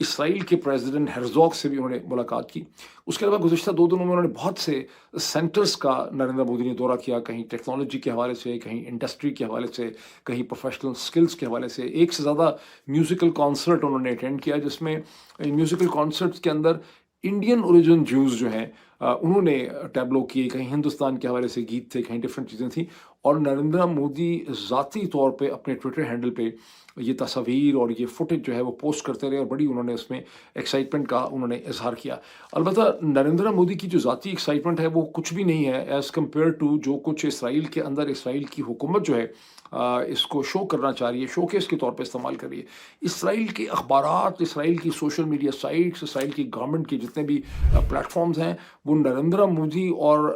اسرائیل کے پریزیڈنٹ ہرزوگ سے بھی انہوں نے ملاقات کی۔ اس کے علاوہ گزشتہ 2 دنوں میں انہوں نے بہت سے سینٹرز کا نریندر مودی نے دورہ کیا، کہیں ٹیکنالوجی کے حوالے سے، کہیں انڈسٹری کے حوالے سے، کہیں پروفیشنل سکلز کے حوالے سے۔ ایک سے زیادہ میوزیکل کانسرٹ انہوں نے اٹینڈ کیا، جس میں میوزیکل کانسرٹس کے اندر انڈین اوریجن جوز جو ہیں انہوں نے ٹیبلو کیے، کہیں ہندوستان کے حوالے سے گیت تھے، کہیں ڈفرینٹ چیزیں تھیں۔ اور نریندر مودی ذاتی طور پہ اپنے ٹویٹر ہینڈل پہ یہ تصاویر اور یہ فوٹیج جو ہے وہ پوسٹ کرتے رہے، اور بڑی انہوں نے اس میں ایکسائٹمنٹ کا انہوں نے اظہار کیا۔ البتہ نریندر مودی کی جو ذاتی ایکسائٹمنٹ ہے وہ کچھ بھی نہیں ہے ایز کمپیئر ٹو جو کچھ اسرائیل کے اندر اسرائیل کی حکومت جو ہے اس کو شو کرنا چاہ رہی ہے، شو کیس کے طور پہ استعمال کر رہی ہے۔ اسرائیل کے اخبارات، اسرائیل کی سوشل میڈیا سائٹس، اسرائیل کی گورنمنٹ کے جتنے بھی پلیٹ فارمز ہیں، وہ نریندر مودی اور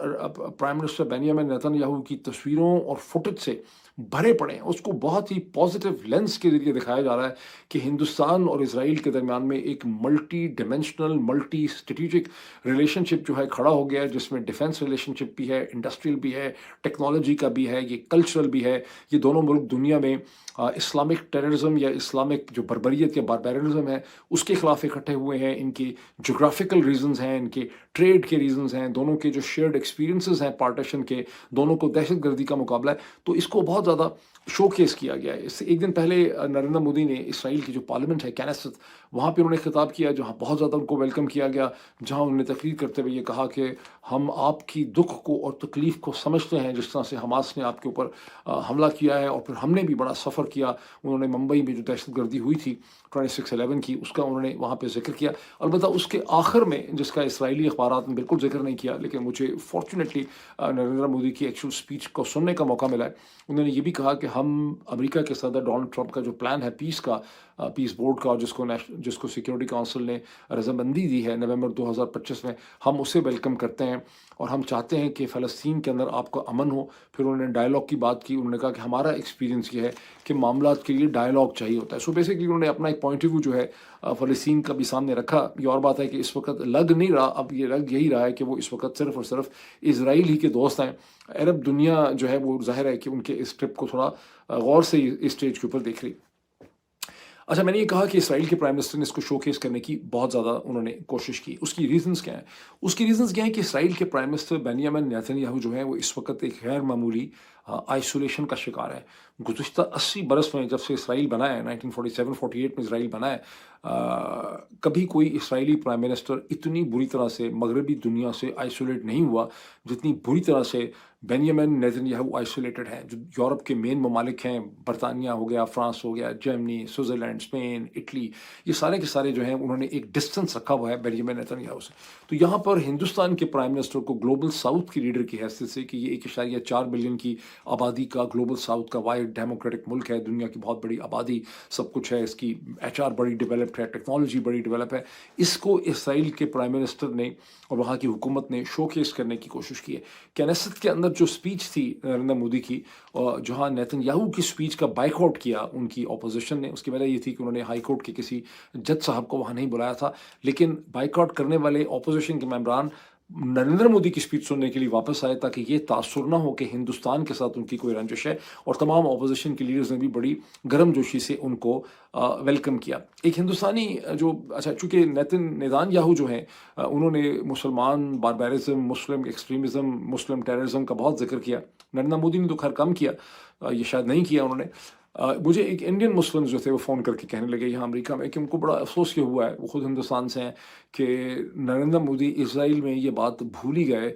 پرائم منسٹر بینیامن نیتن یاہو کی تصویروں اور فوٹیج سے بھرے پڑے ہیں۔ اس کو بہت ہی پازیٹیو لینس کے ذریعے دکھایا جا رہا ہے کہ ہندوستان اور اسرائیل کے درمیان میں ایک multi dimensional, multi strategic relationship جو ہے کھڑا ہو گیا ہے، جس میں ڈیفینس ریلیشن شپ بھی ہے، انڈسٹریل بھی ہے، ٹیکنالوجی کا بھی ہے، یہ کلچرل بھی ہے۔ یہ دونوں ملک دنیا میں اسلامک ٹیررزم یا اسلامک جو بربریت یا باربیرنزم ہے اس کے خلاف اکٹھے ہوئے ہیں۔ ان کی جغرافیکل ریزنز ہیں، ان کے ٹریڈ کے ریزنز ہیں، دونوں کے جو شیئرڈ ایکسپیرینسز ہیں پارٹیشن کے، دونوں کو دہشت گردی کا مقابلہ ہے، تو اس کو بہت زیادہ شو کیس کیا گیا ہے۔ اس سے ایک دن پہلے نریندر مودی نے اسرائیل کی جو پارلیمنٹ ہے کینیست، وہاں پہ انہوں نے خطاب کیا جہاں بہت زیادہ ان کو ویلکم کیا گیا، جہاں انہوں نے تقریر کرتے ہوئے یہ کہا کہ ہم آپ کی دکھ کو اور تکلیف کو سمجھتے ہیں، جس طرح سے حماس نے آپ کے اوپر حملہ کیا ہے، اور پھر ہم نے بھی بڑا سفر کیا۔ انہوں نے ممبئی میں جو دہشت گردی ہوئی تھی 26/11 کی، اس کا انہوں نے وہاں پہ ذکر کیا۔ البتہ اس کے آخر میں، جس کا اسرائیلی اخبارات نے بالکل ذکر نہیں کیا، لیکن مجھے فارچونیٹلی نریندر مودی کی ایکچوئل اسپیچ کو سننے کا موقع ملا ہے، انہوں نے یہ بھی کہا کہ ہم امریکہ کے صدر ڈونلڈ ٹرمپ کا جو پلان ہے پیس کا، پیس بورڈ کا، جس کو سیکیورٹی کونسل نے رضامندی دی ہے نومبر 2025 میں، ہم اسے ویلکم کرتے ہیں، اور ہم چاہتے ہیں کہ فلسطین کے اندر آپ کو امن ہو۔ پھر انہوں نے ڈائلاگ کی بات کی، انہوں نے کہا کہ ہمارا ایکسپیرینس یہ ہے کہ معاملات کے لیے ڈائلاگ چاہیے ہوتا ہے۔ سو بیسیکلی انہوں نے اپنا ایک پوائنٹ آف ویو جو ہے فلسطین کا بھی سامنے رکھا۔ یہ اور بات ہے کہ اس وقت لگ نہیں رہا، اب یہ لگ یہی رہا ہے کہ وہ اس وقت صرف اور صرف اسرائیل ہی کے دوست ہیں۔ عرب دنیا جو ہے وہ ظاہر ہے کہ ان کے اس ٹرپ کو تھوڑا غور سے اس اسٹیج کے اوپر دیکھ رہی۔ اچھا، میں نے یہ کہا کہ اسرائیل کے پرائم منسٹر نے اس کو شو کیس کرنے کی بہت زیادہ انہوں نے کوشش کی۔ اس کی ریزنز کیا ہیں؟ اس کی ریزنز کیا ہیں کہ اسرائیل کے پرائم منسٹر بینیامن نیتن یاہو جو ہیں وہ اس وقت ایک غیر معمولی آئسولیشن کا شکار ہے۔ گزشتہ 80 برس میں جب سے اسرائیل بنا ہے، 1947-48 میں اسرائیل بنا ہے، کبھی کوئی اسرائیلی پرائم منسٹر اتنی بری طرح سے مغربی دنیا سے آئسولیٹ نہیں ہوا جتنی بری طرح سے بینیامن نیتن یاہو آئسولیٹڈ ہیں۔ جو یورپ کے مین ممالک ہیں، برطانیہ ہو گیا، فرانس ہو گیا، جرمنی، سوئٹزرلینڈ، اسپین، اٹلی، یہ سارے کے سارے جو ہیں انہوں نے ایک ڈسٹنس رکھا ہوا ہے بینیامن نیتن یاہو سے۔ تو یہاں پر ہندوستان کے پرائم منسٹر کو گلوبل ساؤتھ کی لیڈر کی حیثیت سے، کہ یہ 1.4 بلین کی آبادی کا گلوبل ساؤتھ کا واحد ڈیموکریٹک ملک ہے، دنیا کی بہت بڑی آبادی، سب کچھ ہے، اس کی HR بڑی ڈیولپڈ ہے، ٹیکنالوجی بڑی ڈیولپ ہے، اس کو اسرائیل کے پرائم منسٹر نے اور وہاں کی حکومت نے شو کیس کرنے کی کوشش کی ہے۔ کینیست کے اندر جو اسپیچ تھی نریندر مودی کی، جہاں نیتن یاہو کی اسپیچ کا بائیک آؤٹ کیا ان کی اپوزیشن نے، اس کی وجہ یہ تھی کہ انہوں نے ہائی کورٹ کے کسی جج صاحب کو وہاں نہیں بلایا تھا، لیکن بائیک آؤٹ کرنے والے اپوزیشن کے ممبران نریندر مودی کی اسپیچ سننے کے لیے واپس آئے، تاکہ یہ تاثر نہ ہو کہ ہندوستان کے ساتھ ان کی کوئی رنجش ہے، اور تمام اپوزیشن کے لیڈرز نے بھی بڑی گرم جوشی سے ان کو ویلکم کیا۔ ایک ہندوستانی جو چونکہ نیتن یاہو جو ہیں انہوں نے مسلمان باربیرزم، مسلم ایکسٹریمزم، مسلم ٹیررزم کا بہت ذکر کیا۔ نریندر مودی نے تو خیر کم کیا، یہ شاید نہیں کیا انہوں نے۔ مجھے ایک انڈین مسلم جو تھے وہ فون کر کے کہنے لگے یہاں امریکہ میں کہ ان کو بڑا افسوس یہ ہوا ہے، وہ خود ہندوستان سے ہیں، کہ نریندر مودی اسرائیل میں یہ بات بھول ہی گئے